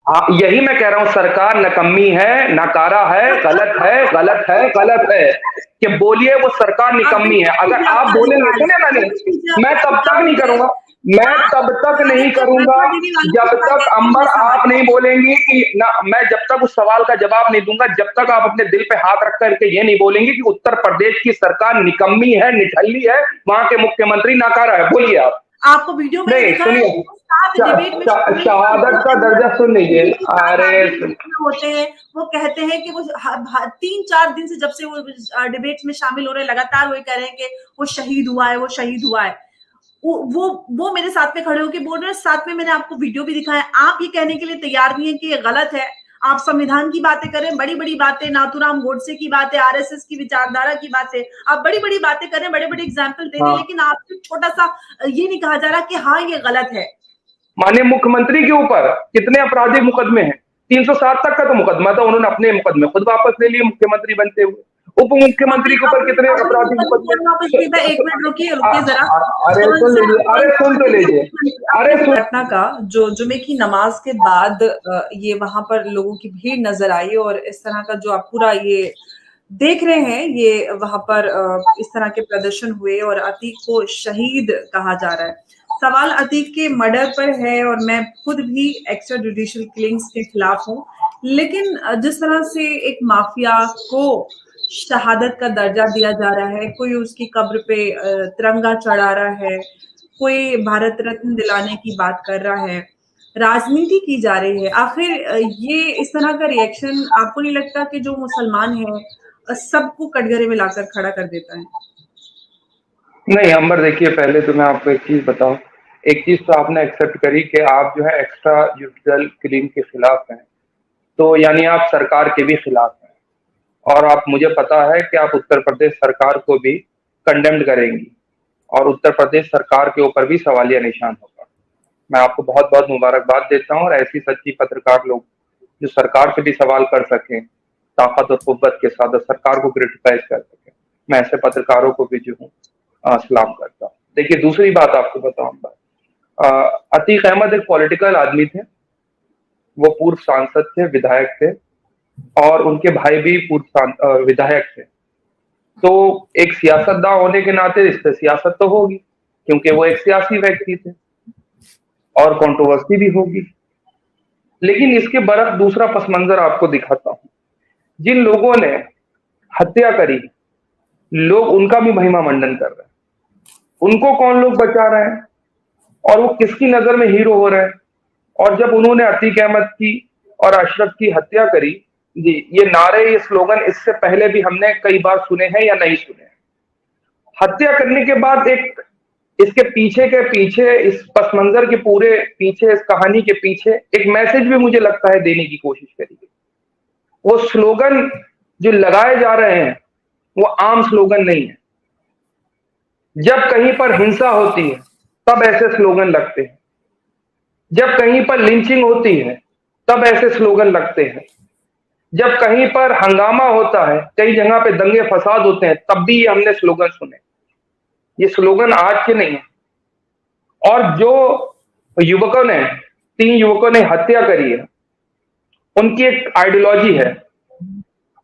हाँ, यही मैं कह रहा हूँ, सरकार निकम्मी है, नाकारा है, गलत है, गलत है, गलत है। कि बोलिए वो सरकार आप निकम्मी है। बिल्कुल अगर कीजिए आप आपका बोलेंगे, अधिकार है, सुनिए मैंने, बिल्कुल कीजिए मैं आपका तब तक अधिकार नहीं है। करूँगा, मैं आप तब तक नहीं भारत का करूँगा फैसला देने वालों के जब पास तक ऐसे अंबर ही सवाल आप है। नहीं बोलेंगी कि ना, मैं जब तक उस सवाल का जवाब नहीं दूँगा, जब तक आप अपने दिल पे हाथ रख कर के ये नहीं बोलेंगे कि उत्तर प्रदेश की सरकार निकम्मी है, निठल्ली है, वहाँ के मुख्यमंत्री नाकारा है। बोलिए आप। आपको वीडियो मैंने नहीं, दिखाया है सुनिए, कि वो साथ डिबेट में शामिल हुआ, शहादत वो का कहते दर्जा हैं सुन लीजिए। कि 7 अरे आदमी ग्रुप में होते हैं, वो कहते हैं कि वो 3-4 दिन से जब से वो डिबेट्स में शामिल हो रहे हैं, लगातार वही कह रहे हैं कि वो शहीद हुआ है, वो शहीद हुआ है। वो मेरे साथ में खड़े होके बोल रहे हैं, साथ में मैंने आपको वीडियो भी दिखाया। आप ये कहने के लिए तैयार नहीं है कि ये गलत है। आप संविधान की बातें करें, बड़ी-बड़ी बातें, नाथूराम गोडसे की बातें, आरएसएस की विचारधारा की बातें, आप बड़ी-बड़ी बातें करें, बड़े-बड़े एग्जाम्पल दे रहे हैं, हाँ, लेकिन आपसे छोटा-सा ये नहीं कहा जा रहा कि हाँ, ये गलत है। माननीय मुख्यमंत्री के ऊपर कितने आपराधिक मुकदमे हैं? 307 तक का तो मुकदमा था, उन्होंने अपने मुकदमे खुद वापस ले लिए मुख्यमंत्री बनते हुए। उप आपने मुख्यमंत्री के ऊपर आपने कितने आपने आपराधिक मुकदमा मुकदमे। कौन वापस लिया? एक मिनट रुकिए, रुकिए जरा। अरे कौन सुन सा लीजिए, कौन अरे सा सुन तो माननीय लीजिए, मुख्यमंत्री अरे आपने सुन। घटना का जो जुमे की नमाज के बाद ये वहां पर लोगों की भीड़ नजर आई और इस तरह का जो आप पूरा ये देख रहे हैं, ये वहां पर इस तरह के प्रदर्शन हुए और अतीक को शहीद कहा जा रहा है। सवाल अतीक के मर्डर पर है और मैं खुद भी एक्स्ट्रा जुडिशियल किलिंग्स के खिलाफ हूँ, लेकिन जिस तरह से एक माफिया को शहादत का दर्जा दिया जा रहा है, कोई उसकी कब्र पे तिरंगा चढ़ा रहा है, कोई भारत रत्न दिलाने की बात कर रहा है, राजनीति की जा रही है। आखिर ये इस तरह का रिएक्शन आपको नहीं लगता कि जो मुसलमान है सबको कटघरे में लाकर खड़ा कर देता है? नहीं अंबर, देखिए पहले तो मैं आपको एक चीज बताऊं। एक चीज तो आपने एक्सेप्ट करी कि आप जो है एक्स्ट्रा जुडिशियल किलिंग के खिलाफ हैं, तो यानी आप सरकार के भी खिलाफ हैं। और आप, मुझे पता है कि आप उत्तर प्रदेश सरकार को भी कंडेम्ड करेंगी और उत्तर प्रदेश सरकार के ऊपर भी सवालिया निशान होगा। मैं आपको बहुत बहुत मुबारकबाद देता हूँ, और ऐसी सच्ची पत्रकार लोग जो सरकार से भी सवाल कर सकें ताकत और कुव्वत के साथ, और सरकार को क्रिटिसाइज कर सकें, मैं ऐसे पत्रकारों को भी जो हूँ सलाम करता हूँ। देखिए दूसरी बात आपको बताऊंगा, अतीक अहमद एक पॉलिटिकल आदमी थे। वो पूर्व सांसद थे, विधायक थे, और उनके भाई भी विधायक थे। तो एक सियासतदान होने के नाते इस पे सियासत तो होगी, क्योंकि वो एक सियासी व्यक्ति थे, और कंट्रोवर्सी भी होगी। लेकिन इसके बरक्स दूसरा पस मंजर आपको दिखाता हूँ। जिन लोगों ने हत्या करी, लोग उनका भी महिमा मंडन कर रहे हैं। उनको कौन लोग बचा रहे हैं, और वो किसकी नजर में हीरो हो रहे हैं। और जब उन्होंने अतीक अहमद की और अशरफ की हत्या करी, जी, ये नारे, ये स्लोगन इससे पहले भी हमने कई बार सुने हैं या नहीं सुने हैं। हत्या करने के बाद एक, इसके पीछे के पीछे, इस पस मंजर के पूरे पीछे, इस कहानी के पीछे एक मैसेज भी मुझे लगता है देने की कोशिश करी गई। वो स्लोगन जो लगाए जा रहे हैं वो आम स्लोगन नहीं है। जब कहीं पर हिंसा होती है तब ऐसे स्लोगन लगते हैं, जब कहीं पर लिंचिंग होती है तब ऐसे स्लोगन लगते हैं, जब कहीं पर हंगामा होता है, कई जगह पे दंगे फसाद होते हैं, तब भी ये हमने स्लोगन सुने। ये स्लोगन आज के नहीं है। और जो युवकों ने, 3 युवकों ने हत्या करी है, उनकी एक आइडियोलॉजी है,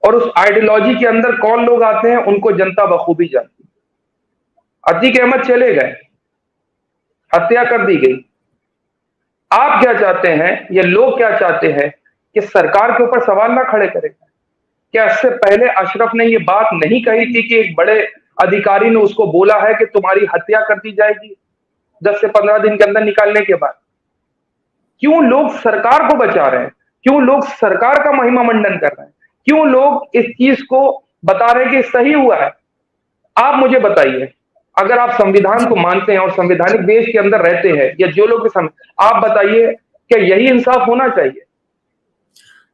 और उस आइडियोलॉजी के अंदर कौन लोग आते हैं उनको जनता बखूबी जानती है। अतीक अहमद चले गए, हत्या कर दी गई। आप क्या चाहते हैं, ये लोग क्या चाहते हैं कि सरकार के ऊपर सवाल ना खड़े करें? क्या इससे पहले अशरफ ने ये बात नहीं कही थी कि एक बड़े अधिकारी ने उसको बोला है कि तुम्हारी हत्या कर दी जाएगी 10 से 15 दिन के अंदर निकालने के बाद? क्यों लोग सरकार को बचा रहे हैं? क्यों लोग सरकार का महिमा मंडन कर रहे हैं? क्यों लोग इस चीज को बता रहे हैं कि सही हुआ है? आप मुझे बताइए, अगर आप संविधान को मानते हैं और संवैधानिक देश के अंदर रहते हैं, या जो लोग आप बताइए, क्या यही इंसाफ होना चाहिए,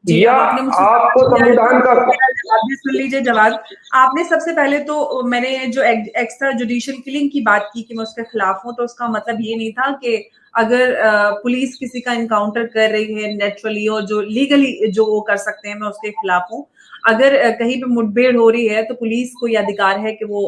जी, या अब आपने मुझसे सवाल आपको किया है तो संविधान का। मेरा जवाब भी सुन लीजिए जवाब। आपने सबसे पहले तो मैंने जो एक्स्ट्रा जुडिशियल किलिंग की बात की कि मैं उसके खिलाफ हूँ, तो उसका मतलब ये नहीं था कि अगर पुलिस किसी का एनकाउंटर कर रही है नेचुरली और जो लीगली जो वो कर सकते हैं, मैं उसके खिलाफ हूँ। अगर कहीं पे मुठभेड़ हो रही है तो पुलिस को ये अधिकार है कि वो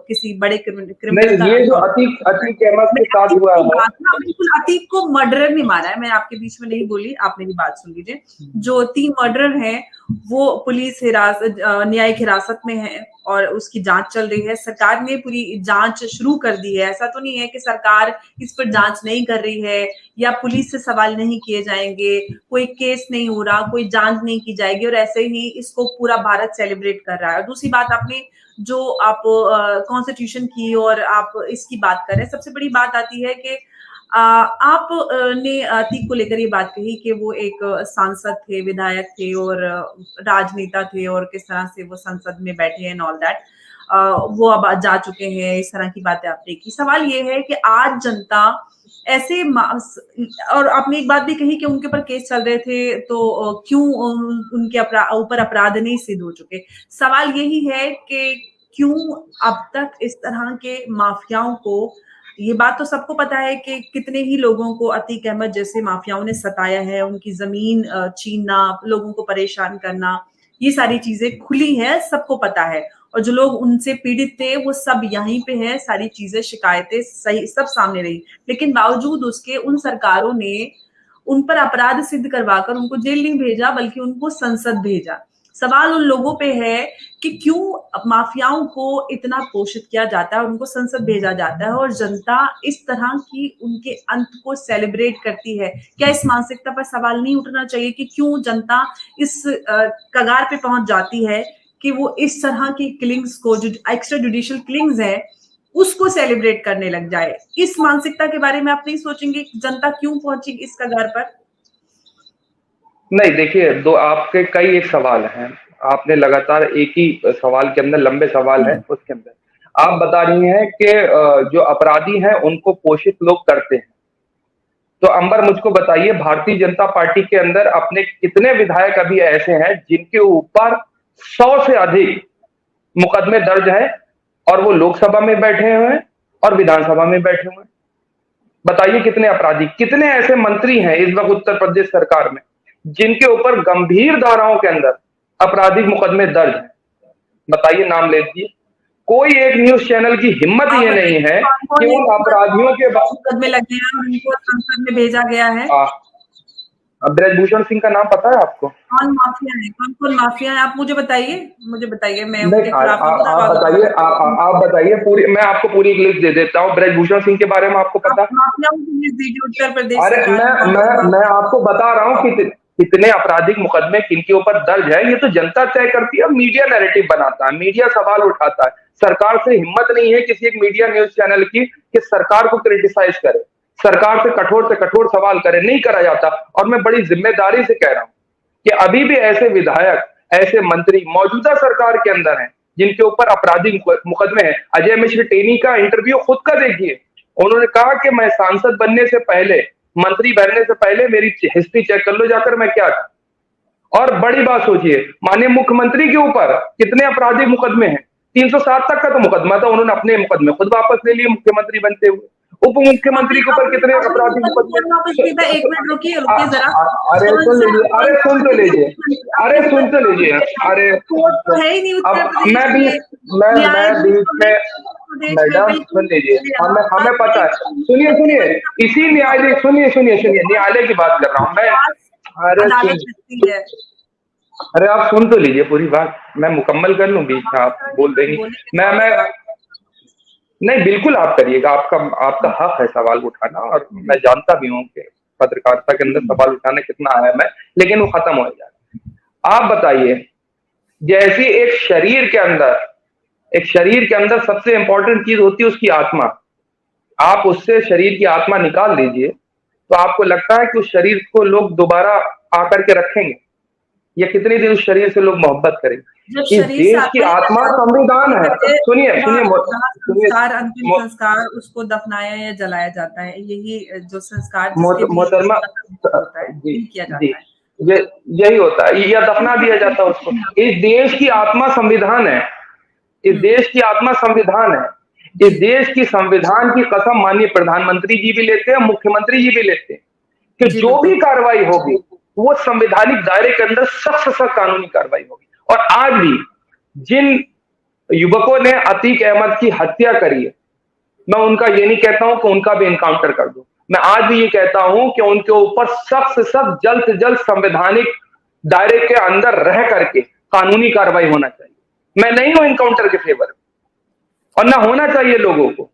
किसी बड़े क्रिमिनल नहीं, का ये जो एनकाउंटर। अतीक अतीक अहमद मैं के साथ अतीक हुआ की है। बात ना बिल्कुल, अतीक को मर्डरर नहीं मारा है, मैं आपके बीच में नहीं बोली, आप मेरी बात सुन लीजिए। जो 3 मर्डरर हैं वो पुलिस न्यायिक हिरासत में है और उसकी जांच चल रही है। सरकार ने पूरी जांच शुरू कर दी है। ऐसा तो नहीं है कि सरकार इस पर जांच नहीं कर रही है या पुलिस से सवाल नहीं किए जाएंगे, कोई केस नहीं हो रहा, कोई जांच नहीं की जाएगी और ऐसे ही इसको पूरा भारत सेलिब्रेट कर रहा है। और दूसरी बात, आपने जो आप कॉन्स्टिट्यूशन की और आप इसकी बात कर रहे हैं, सबसे बड़ी बात आती है कि आप ने अतीक को लेकर ये बात कही कि वो एक सांसद थे, विधायक थे और राजनेता थे और किस तरह से वो संसद में बैठे हैं एंड ऑल दैट। वो अब जा चुके हैं, इस तरह की बातें आपने की। सवाल ये है कि आज जनता ऐसे और आपने एक बात भी कही कि उनके ऊपर केस चल रहे थे तो क्यों उनके ऊपर अपराध नहीं सिद्ध हो चुके। सवाल यही है कि क्यों अब तक इस तरह के माफियाओं को, ये बात तो सबको पता है कि कितने ही लोगों को अतीक अहमद जैसे माफियाओं ने सताया है, उनकी जमीन छीनना, लोगों को परेशान करना, ये सारी चीजें खुली हैं, सबको पता है। और जो लोग उनसे पीड़ित थे वो सब यहीं पे हैं, सारी चीजें, शिकायतें सही सब सामने रही। लेकिन बावजूद उसके उन सरकारों ने उन पर अपराध सिद्ध करवाकर उनको जेल नहीं भेजा बल्कि उनको संसद भेजा। सवाल उन लोगों पे है कि क्यों माफियाओं को इतना पोषित किया जाता है और उनको संसद भेजा जाता है और जनता इस तरह की उनके अंत को सेलिब्रेट करती है। क्या इस मानसिकता पर सवाल नहीं उठना चाहिए कि क्यों जनता इस कगार पे पहुंच जाती है कि वो इस तरह की किलिंग्स को, जो एक्स्ट्रा जुडिशियल किलिंग्स है, उसको सेलिब्रेट करने लग जाए। इस मानसिकता के बारे में आप नहीं सोचेंगे कि जनता क्यों पहुंची इस कगार पर? नहीं, देखिए, दो आपके कई एक सवाल हैं। आपने लगातार एक ही सवाल के अंदर लंबे सवाल है, उसके अंदर आप बता रही हैं कि जो अपराधी हैं उनको पोषित लोग करते हैं। तो अंबर, मुझको बताइए, भारतीय जनता पार्टी के अंदर अपने कितने विधायक अभी ऐसे हैं जिनके ऊपर 100 से अधिक मुकदमे दर्ज हैं और वो लोकसभा में बैठे हुए हैं और विधानसभा में बैठे हुए हैं? बताइए कितने अपराधी, कितने ऐसे मंत्री हैं इस वक्त उत्तर प्रदेश सरकार में जिनके ऊपर गंभीर धाराओं के अंदर आपराधिक मुकदमे दर्ज हैं? बताइए, नाम ले लीजिए। कोई एक न्यूज चैनल की हिम्मत ये नहीं है कि उन अपराधियों के मुकदमे लगे हैं और उनको संसद में भेजा गया है। ब्रजभूषण सिंह का नाम पता है आपको? कौन माफिया है, कौन कौन माफिया है, आप मुझे बताइए, मुझे बताइए, मैं नहीं, उनके खिलाफ आप बताइए, आप बताइए पूरी, मैं आपको पूरी एक लिस्ट दे देता हूँ। ब्रजभूषण सिंह के बारे में आपको पता? माफियाओं की लिस्ट दीजिए उत्तर प्रदेश अरे सरकार मैं आपको बता रहा हूँ कि कितने आपराधिक मुकदमे किनके ऊपर दर्ज है। ये तो जनता तय करती है, मीडिया नैरेटिव बनाता है, मीडिया सवाल उठाता है। सरकार से हिम्मत नहीं है किसी एक मीडिया न्यूज चैनल की कि सरकार को क्रिटिसाइज करे, सरकार से कठोर सवाल करे, नहीं करा जाता। और मैं बड़ी जिम्मेदारी से कह रहा हूं कि अभी भी ऐसे विधायक, ऐसे मंत्री मौजूदा सरकार के अंदर हैं जिनके ऊपर आपराधिक मुकदमे हैं। अजय मिश्र टेनी का इंटरव्यू खुद का देखिए, उन्होंने कहा कि मैं सांसद बनने से पहले, मंत्री बनने से पहले मेरी हिस्ट्री चेक कर लो जाकर, मैं क्या था। और बड़ी बात सोचिए, माननीय मुख्यमंत्री के ऊपर कितने आपराधिक मुकदमे हैं? 307 तक का तो मुकदमा था, उन्होंने अपने मुकदमे खुद वापस ले लिए मुख्यमंत्री बनते हुए। उप मुख्यमंत्री के ऊपर कितने आपराधिक मुकदमे? एक मिनट रुकिए रुकिए जरा। अरे सुन लीजिए, अरे सुन तो लीजिए, अरे सुन तो लीजिए, अरे तो है ही नहीं उत्तर अब प्रदेश मैं भी, मैं बीच में, मैडम सुन लीजिए, हमें पता है। सुनिए, इसी न्यायालय, सुनिए, न्यायालय की बात कर रहा हूँ मैं। अरे अरे आप सुन तो लीजिए पूरी बात, मैं मुकम्मल कर लूं, बीच में आप बोल देंगे। मैं नहीं, बिल्कुल आप करिएगा, आपका हक है सवाल उठाना, और मैं जानता भी हूँ कि पत्रकारिता के अंदर सवाल उठाना कितना अहम है, लेकिन वो खत्म हो जाए। आप बताइए, जैसी एक शरीर के अंदर सबसे इंपॉर्टेंट चीज होती है उसकी आत्मा, आप उससे शरीर की आत्मा निकाल दीजिए तो आपको लगता है कि उस शरीर को लोग दोबारा आकर के रखेंगे, या कितने दिन उस शरीर से लोग मोहब्बत करेंगे? इस देश की आत्मा संविधान है। सुनिए, अंतिम संस्कार उसको दफनाया या जलाया जाता है, यही जो संस्कार मोहतरमा किया जाता है, यही होता है, या दफना दिया जाता है उसको। इस देश की आत्मा संविधान है, इस देश की आत्मा संविधान है। इस जी। देश की संविधान की कसम माननीय प्रधानमंत्री जी भी लेते हैं, मुख्यमंत्री जी भी लेते हैं कि जी, जो बिल्कुल। भी कार्रवाई होगी वो संवैधानिक दायरे के अंदर सख्त से सख्त कानूनी कार्रवाई होगी। और आज भी जिन युवकों ने अतीक अहमद की हत्या करी है, मैं उनका ये नहीं कहता हूं कि उनका भी एनकाउंटर कर दो। मैं आज भी ये कहता हूं कि उनके ऊपर सख्त से सख्त, जल्द से जल्द संवैधानिक दायरे के अंदर रह करके कानूनी कार्रवाई होना चाहिए। मैं नहीं हूं एनकाउंटर के फेवर में, और ना होना चाहिए लोगों को।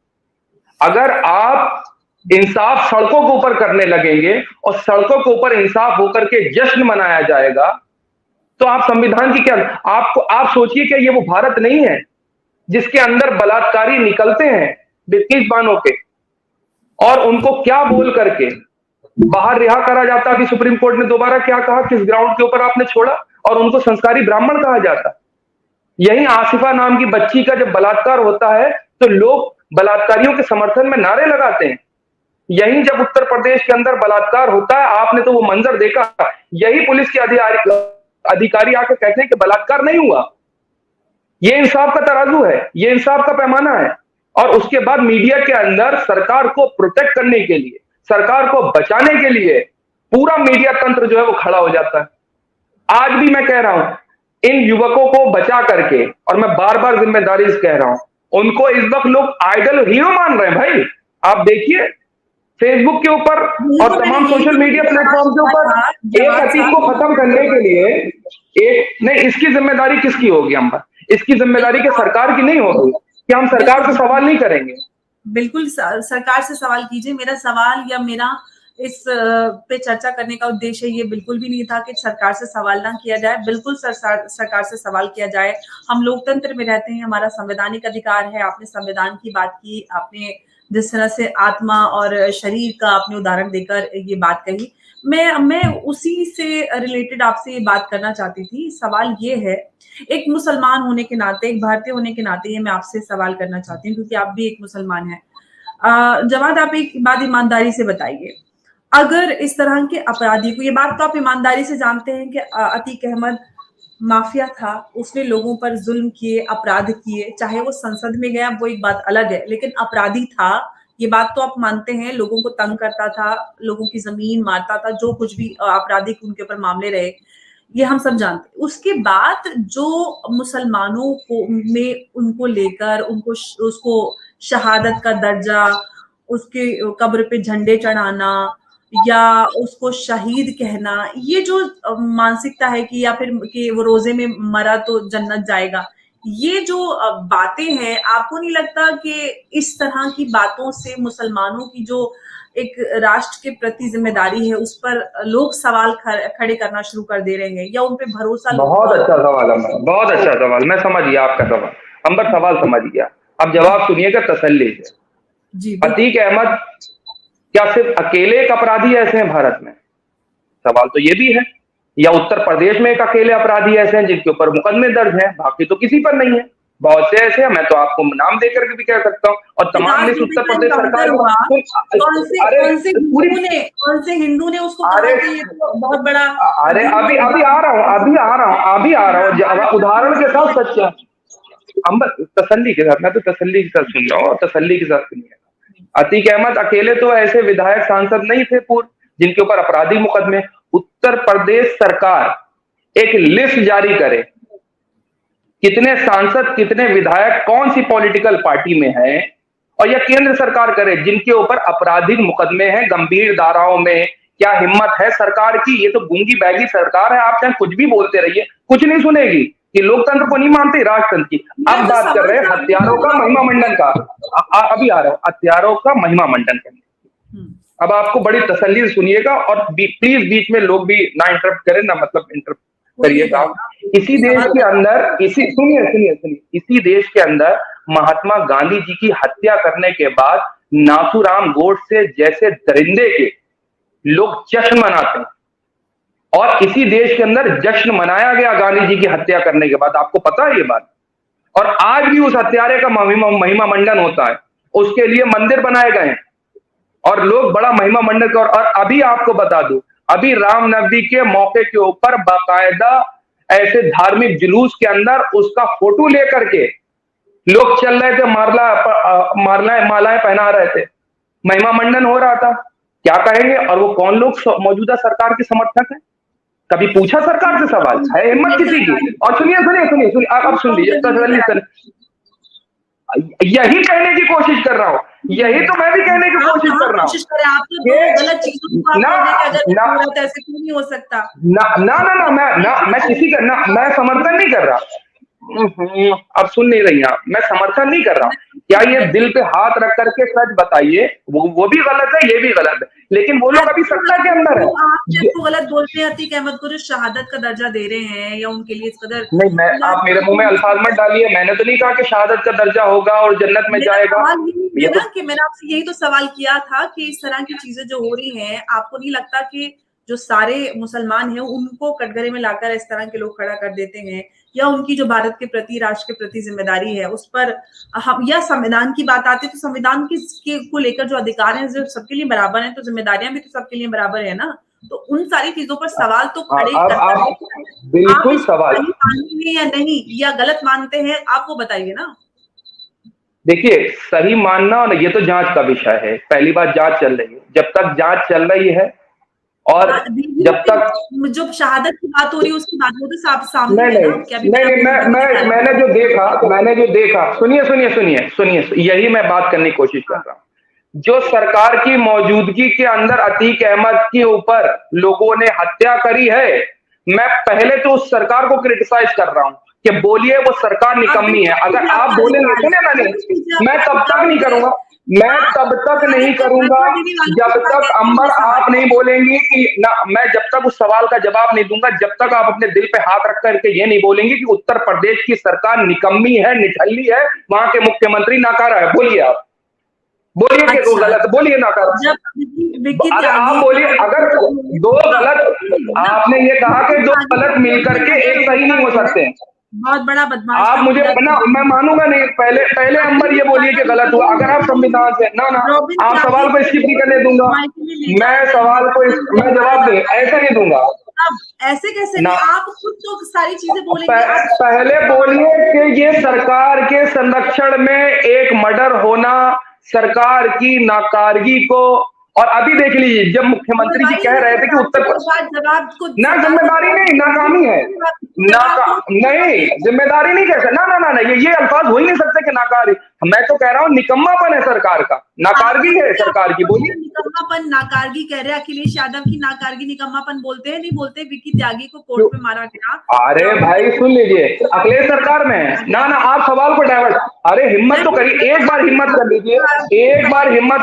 अगर आप इंसाफ सड़कों के ऊपर करने लगेंगे और सड़कों के ऊपर इंसाफ होकर के जश्न मनाया जाएगा, तो आप संविधान की क्या, आपको, आप सोचिए कि ये वो भारत नहीं है जिसके अंदर बलात्कारी निकलते हैं बेतीस बानों के, और उनको क्या बोल करके बाहर रिहा करा जाता। अभी सुप्रीम कोर्ट ने दोबारा क्या कहा, किस ग्राउंड के ऊपर आपने छोड़ा, और उनको संस्कारी ब्राह्मण कहा जाता। यही आसिफा नाम की बच्ची का जब बलात्कार होता है तो लोग बलात्कारियों के समर्थन में नारे लगाते हैं। यही जब उत्तर प्रदेश के अंदर बलात्कार होता है, आपने तो वो मंजर देखा, यही पुलिस के अधिकारी आकर कहते हैं कि बलात्कार नहीं हुआ। ये इंसाफ का तराजू है, ये इंसाफ का पैमाना है। और उसके बाद मीडिया के अंदर सरकार को प्रोटेक्ट करने के लिए, सरकार को बचाने के लिए पूरा मीडिया तंत्र जो है वो खड़ा हो जाता है। आज भी मैं कह रहा हूं, इन युवकों को बचा करके, और मैं बार बार जिम्मेदारी से कह रहा हूं, उनको इस वक्त लोग आइडल हीरो मान रहे हैं। भाई आप देखिए फेसबुक के ऊपर और बिल्कुल, मैंने तमाम यही सोशल तो मीडिया सवाल प्लेटफॉर्म के किया ऊपर था, एक जवाब अतीक को खत्म करने के साहब। लिए एक नहीं, इसकी जिम्मेदारी किसकी होगी अंबर? इसकी जिम्मेदारी बिल्कुल के सरकार की नहीं होगी कि हम सरकार से बिल्कुल, सवाल नहीं करेंगे? बिल्कुल सरकार से सवाल कीजिए। मेरा सवाल या मेरा इस पे चर्चा करने का उद्देश्य ये बिल्कुल भी नहीं था कि सरकार से सवाल ना किया जाए। बिल्कुल सरकार से सवाल किया जाए। हम लोकतंत्र में रहते हैं, हमारा संवैधानिक अधिकार है। आपने संविधान की बात की, आपने जिस तरह से आत्मा और शरीर का आपने उदाहरण देकर ये बात कही, मैं उसी से रिलेटेड आपसे ये बात करना चाहती थी। सवाल ये है, एक मुसलमान होने के नाते, एक भारतीय होने के नाते ये मैं आपसे सवाल करना चाहती हूँ क्योंकि आप भी एक मुसलमान हैं। जवाद, आप एक बात ईमानदारी से बताइए, अगर इस तरह के अपराधी को, ये बात तो आप ईमानदारी से जानते हैं कि अतीक अहमद माफिया था, उसने लोगों पर जुल्म किए, अपराध किए, चाहे वो संसद में गया वो एक बात अलग है, लेकिन अपराधी था, ये बात तो आप मानते हैं। लोगों को तंग करता था, लोगों की जमीन मारता था, जो कुछ भी आपराधिक उनके ऊपर मामले रहे, ये हम सब जानते हैं। उसके बाद जो मुसलमानों को में उनको लेकर उनको उसको शहादत का दर्जा, उसके कब्र पे झंडे चढ़ाना या उसको शहीद कहना, ये जो मानसिकता है कि या फिर कि वो रोजे में मरा तो जन्नत जाएगा, ये जो बातें हैं, आपको नहीं लगता कि इस तरह की बातों से मुसलमानों की जो एक राष्ट्र के प्रति जिम्मेदारी है उस पर लोग सवाल खड़े करना शुरू कर दे रहे हैं, या उन पे भरोसा बहुत अच्छा सवाल अंबर, बहुत अच्छा सवाल। मैं समझ गया आपका सवाल अंबर, सवाल समझ गया। अब जी जवाब सुनिएगा तसल्ली से। जी बिल्कुल। अतीक अहमद क्या सिर्फ अकेले एक अपराधी ऐसे हैं भारत में? सवाल तो ये भी है। या उत्तर प्रदेश में एक अकेले अपराधी ऐसे हैं जिनके ऊपर मुकदमे दर्ज हैं, बाकी तो किसी पर नहीं है? बहुत से ऐसे हैं, मैं तो आपको नाम देकर के भी कह सकता हूँ, और तमाम सिद्धार्थ लिस्ट दुबे उत्तर का प्रदेश एनकाउंटर सरकार हुआ, की। अरे पूरी, कौन से हिंदू ने उसको कहा अरे कि ये तो बहुत बड़ा अरे जुल्म अभी होगा। अभी आ रहा हूँ, अभी आ रहा हूँ उदाहरण के साथ सच्चा अंबर, तसल्ली के साथ, मैं तो तसल्ली के साथ सुन रहा हूँ और तसल्ली के साथ सुनिएगा। अतीक अहमद अकेले तो ऐसे विधायक सांसद नहीं थे पूर्व जिनके ऊपर आपराधिक मुकदमे। उत्तर प्रदेश सरकार एक लिस्ट जारी करे, कितने सांसद, कितने विधायक, कौन सी पॉलिटिकल पार्टी में है, और यह केंद्र सरकार करे जिनके ऊपर आपराधिक मुकदमे हैं गंभीर धाराओं में। क्या हिम्मत है सरकार की? ये तो गूंगी बैगी सरकार है, आप चाहे कुछ भी बोलते रहिए, कुछ नहीं सुनेगी। ये लोकतंत्र को नहीं मानती, राजतंत्र की। मैं अब जो बात कर सवाल रहे हैं था हथियारों का महिमा मंडन का। अभी आ रहा हूं, हथियारों का महिमा मंडन करने। अब आपको बड़ी तसल्ली से सुनिएगा, और प्लीज बीच में लोग भी ना इंटरप्ट करें, ना मतलब इंटरप्ट कोई नहीं करिएगा आप। करेगा इसी देश सवाल के अंदर, इसी, सुनिए सुनिए सुनिए, इसी देश के अंदर महात्मा गांधी जी की हत्या करने के बाद नाथूराम गोडसे जैसे दरिंदे के लोग जश्न मनाते हैं, और इसी देश के अंदर जश्न मनाया गया गांधी जी की हत्या करने के बाद। आपको पता है ये बात? और आज भी उस हत्यारे का महिमा मंडन होता है, उसके लिए मंदिर बनाए गए हैं और लोग बड़ा महिमा मंडन कर। और अभी आपको बता दूं, अभी रामनवमी के मौके के ऊपर बाकायदा ऐसे धार्मिक जुलूस के अंदर उसका फोटो लेकर के लोग चल रहे थे, मालाएं पहना रहे थे, महिमा मंडन हो रहा था, क्या कहेंगे? और वो कौन लोग मौजूदा सरकार के समर्थक हैं? कभी पूछा सरकार से सवाल? है हिम्मत किसी की? और सुनिए सुनिए सुनिए सुनिए, अब सुन लीजिए, यही कहने की कोशिश कर रहा हूँ, यही तो मैं भी कहने की कोशिश कर रहा हूँ। आप तो दो गलत चीजों को आप बोल रहे हैं कि अगर हो रहा है ऐसे क्यों नहीं हो सकता? मैं किसी का मैं समर्थन नहीं कर रहा। अब सुन नहीं रही आप, मैं समर्थन नहीं कर रहा। क्या ये दिल पे हाथ रख करके सच बताइए, वो भी गलत है, ये भी गलत है, लेकिन वो लोग अभी सत्ता के अंदर है। आप जिसको गलत बोलते हैं अतीक अहमद को जो शहादत का दर्जा दे रहे हैं या उनके लिए इस कदर नहीं, आप मेरे मुंह में अल्फाज मत डालिए, मैंने तो नहीं कहा कि शहादत का दर्जा होगा और जन्नत में जाएगा। ये ना कि मैंने आपसे यही तो सवाल किया था कि इस तरह की चीजें जो हो रही हैं, आपको नहीं लगता कि जो सारे मुसलमान हैं उनको कटघरे में लाकर इस तरह के लोग खड़ा कर देते हैं, या उनकी जो भारत के प्रति, राष्ट्र के प्रति जिम्मेदारी है उस पर हम, या संविधान की बात आती है तो संविधान को लेकर जो अधिकार हैं जो सबके लिए बराबर हैं, तो जिम्मेदारियां भी तो सबके लिए बराबर है ना। तो उन सारी चीजों पर सवाल तो खड़े करता है। बिल्कुल सवाल मानेंगे या नहीं, या गलत मानते हैं, आप वो बताइए ना। देखिए, सही मानना और ये तो जांच का विषय है। पहली बात, जांच चल रही है, जब तक जांच चल रही है और जब तक जो शहादत की बात हो रही है उसकी बात हो तो सामने नहीं, मैंने जो देखा, सुनिए, यही मैं बात करने की कोशिश कर रहा हूँ। जो सरकार की मौजूदगी के अंदर अतीक अहमद के ऊपर लोगों ने हत्या करी है, मैं पहले तो उस सरकार को क्रिटिसाइज कर रहा हूँ कि बोलिए वो सरकार निकम्मी है। अगर आप बोलेंगे, सुने, मैं तब तक नहीं करूंगा, मैं तब तक नहीं करूंगा जब तक अंबर आप नहीं बोलेंगी कि ना, मैं जब तक उस सवाल का जवाब नहीं दूंगा, जब तक आप अपने दिल पे हाथ रख करके ये नहीं बोलेंगे कि उत्तर प्रदेश की सरकार निकम्मी है, निठल्ली है, वहां के मुख्यमंत्री नाकारा है। बोलिए, आप बोलिए कि दो गलत, बोलिए नाकारा। अरे आप बोलिए, अगर दो गलत, आपने ये कहा कि दो गलत मिलकर के एक सही नहीं हो सकते। बहुत बड़ा बदमाश आप मुझे ना, मैं मानूंगा नहीं। पहले अंबर ये बोलिए कि गलत हुआ। अगर आप संविधान से ना आप सवाल को स्किप नहीं करने दूंगा, मैं सवाल को मैं जवाब दे ऐसे नहीं दूंगा। ऐसे कैसे नहीं? आप खुद तो सारी चीजें बोलेंगे। पहले बोलिए कि ये सरकार के संरक्षण में एक मर्डर होना सरकार की नाकारगी को, और अभी देख लीजिए जब मुख्यमंत्री जी कह रहे थे कि उत्तर प्रदेश ना जिम्मेदारी नहीं, नाकामी है, नहीं जिम्मेदारी नहीं कह सकते, ना ये अल्फाज हो ही नहीं सकते कि नाकारी। मैं तो कह रहा हूँ निकम्मापन है सरकार का, नाकारगी है सरकार की। बोलिए, निकम्मापन नाकारगी कह रहे हैं। अखिलेश यादव की नाकारगी निकम्मापन बोलते हैं, नहीं बोलते? विक्की त्यागी को कोर्ट में मारा गया। अरे भाई सुन लीजिए, अखिलेश सरकार में है ना, आप सवाल को डाइवर्ट, अरे हिम्मत तो करिए, एक बार हिम्मत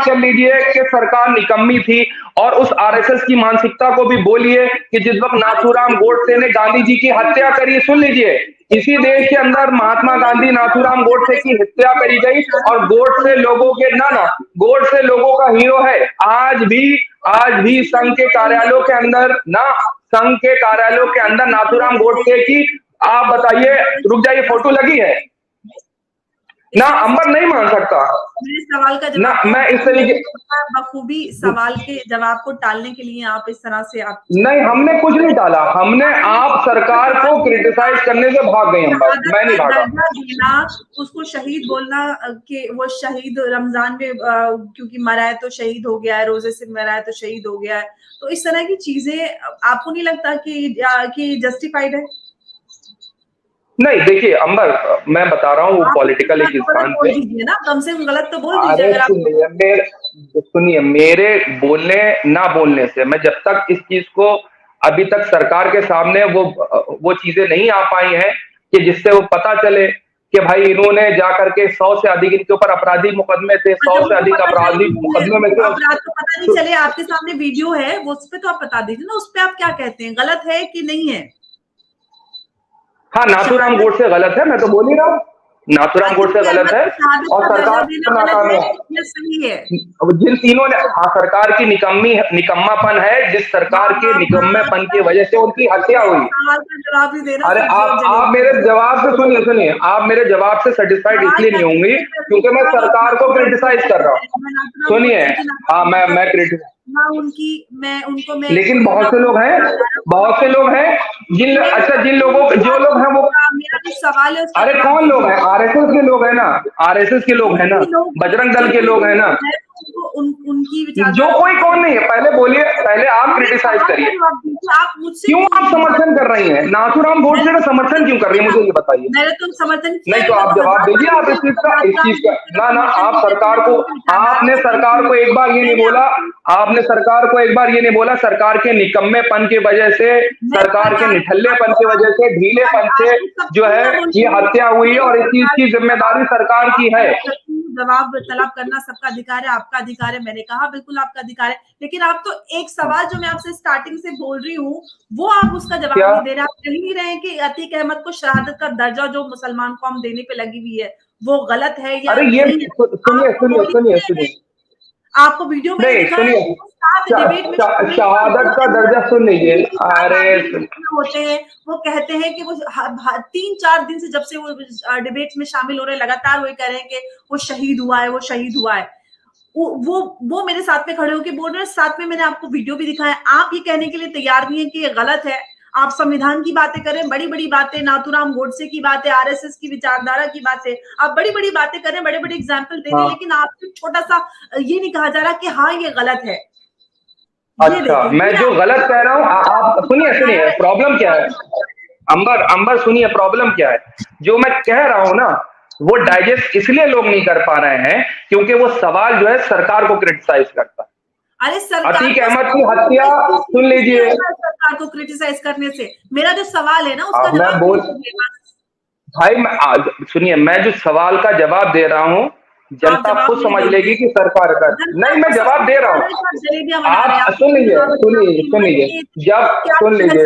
कर लीजिए कि सरकार निकम्मी थी, और उस आरएसएस की मानसिकता को भी बोलिए कि जिस वक्त नाथूराम गोडसे ने गांधी जी की हत्या करी, सुन लीजिए, इसी देश के अंदर महात्मा गांधी, नाथूराम गोडसे की हत्या करी गई, और गोडसे लोगों के गोडसे लोगों का हीरो है। आज भी संघ के कार्यालयों के अंदर नाथूराम गोडसे की, आप बताइए, रुक जाइए, फोटो लगी है ना, अंबर नहीं मान सकता। मेरे सवाल का जवाब ना, मैं इस तरीके बखूबी सवाल के जवाब को टालने के लिए आप इस तरह से आप नहीं, हमने कुछ नहीं टाला, हमने आप सरकार को क्रिटिसाइज करने से भाग गए। मैं नहीं भागा। उसको शहीद बोलना कि वो शहीद रमजान में क्योंकि मरा है तो शहीद हो गया है, रोजे से मरा है तो शहीद हो गया है, तो इस तरह की चीजें आपको नहीं लगता कि जस्टिफाइड है? नहीं, देखिए अंबर, मैं बता रहा हूँ वो पॉलिटिकल एक इंसान थे ना, कम से कम गलत तो बोल दीजिए। सुनिए, मेरे बोलने ना बोलने से, मैं जब तक इस चीज को, अभी तक सरकार के सामने वो चीजें नहीं आ पाई हैं कि जिससे वो पता चले कि भाई इन्होंने जाकर के 100 से अधिक इनके ऊपर आपराधिक मुकदमे थे, 100 से अधिक आपराधिक मुकदमे में अपराध तो पता नहीं चले। आपके सामने वीडियो है, वो उस पर तो आप बता दीजिए ना, उस पर आप क्या कहते हैं, गलत है कि नहीं है? हाँ, नाथूराम गोडसे गलत है, मैं तो बोल ही रहा हूँ, नाथूराम गोडसे गलत है, और सरकार नाकाम है। जिन तीनों ने, हाँ, सरकार की निकम्मापन है, जिस सरकार के निकम्मेपन की वजह से उनकी हत्या हुई। अरे आप मेरे जवाब से सुनिए, आप मेरे जवाब से सेटिस्फाइड इसलिए नहीं होंगी क्योंकि मैं सरकार को क्रिटिसाइज कर रहा हूँ। सुनिए, हाँ, मैं मैं उनको मैं लेकिन बहुत से लोग हैं जिन जिन लोगों जो लोग हैं वो, मेरा जो सवाल है उसका अरे जवाब कौन लोग हैं? आरएसएस के लोग हैं ना, आरएसएस के लोग हैं ना, बजरंग दल के लोग हैं ना। उनकी जो विचारधारा कोई कौन नहीं है, पहले बोलिए, पहले आप क्रिटिसाइज करिए। आप मुझसे क्यों आप समर्थन कर रही हैं? नाथूराम गोडसे का समर्थन क्यों कर रही है, मुझे ये बताइए। मैंने तो समर्थन किया नहीं तो आप जवाब दीजिए, आप इस चीज का ना आप सरकार को, आपने सरकार को एक बार ये नहीं बोला, आपने सरकार को एक बार ये नहीं बोला, सरकार के निकम्मेपन की वजह से, सरकार के निठल्लेपन की वजह से, ढीलेपन से जो है ये हत्या हुई है, और इस चीज की जिम्मेदारी सरकार की है। जवाब तलब करना सबका अधिकार है, आपका अधिकार है, मैंने कहा बिल्कुल आपका अधिकार है, लेकिन आप तो एक सवाल जो मैं आपसे स्टार्टिंग से बोल रही हूँ वो आप उसका जवाब नहीं दे रहे। आप कह नहीं रहे कि अतीक अहमद को शहादत का दर्जा जो मुसलमान कौम देने पे लगी हुई है वो गलत है या अरे ये सुनिए आपको वीडियो में नहीं, सुनिए, शहादत का दर्जा सुन लीजिए। अरे होते हैं वो कहते हैं कि वो 3-4 दिन से जब से वो डिबेट में शामिल हो रहे हैं लगातार वही कह रहे हैं कि वो शहीद हुआ है, वो शहीद हुआ है। वो मेरे साथ में खड़े होकर बोल रहे हैं, साथ में मैंने आपको वीडियो भी दिखाया। आप ये कहने के लिए तैयार नहीं है कि ये गलत है। आप संविधान की बातें करें, बड़ी-बड़ी बातें, नाथूराम गोडसे की बातें, आरएसएस की विचारधारा की बातें, आप बड़ी-बड़ी बातें करें, बड़े-बड़े एग्जाम्पल दे रहे हैं, लेकिन आपसे छोटा सा ये नहीं कहा जा रहा कि हाँ ये गलत है। अच्छा, मैं जो गलत कह रहा हूँ, आप सुनिए, प्रॉब्लम क्या है अंबर, सुनिए प्रॉब्लम क्या है। जो मैं कह रहा हूँ ना वो डाइजेस्ट इसलिए लोग नहीं कर पा रहे हैं क्योंकि वो सवाल जो है सरकार को क्रिटिसाइज करता है। अरे सरकार अतीक अहमद की हत्या, सुन लीजिए, सरकार को क्रिटिसाइज करने से मेरा जो सवाल है ना उसका जवाब भाई सुनिए, मैं जो सवाल का जवाब दे रहा हूँ जनता खुद समझ लेगी कि सरकार का नहीं, मैं जवाब दे रहा हूँ। आप सुन लीजिए, जब सुन लीजिए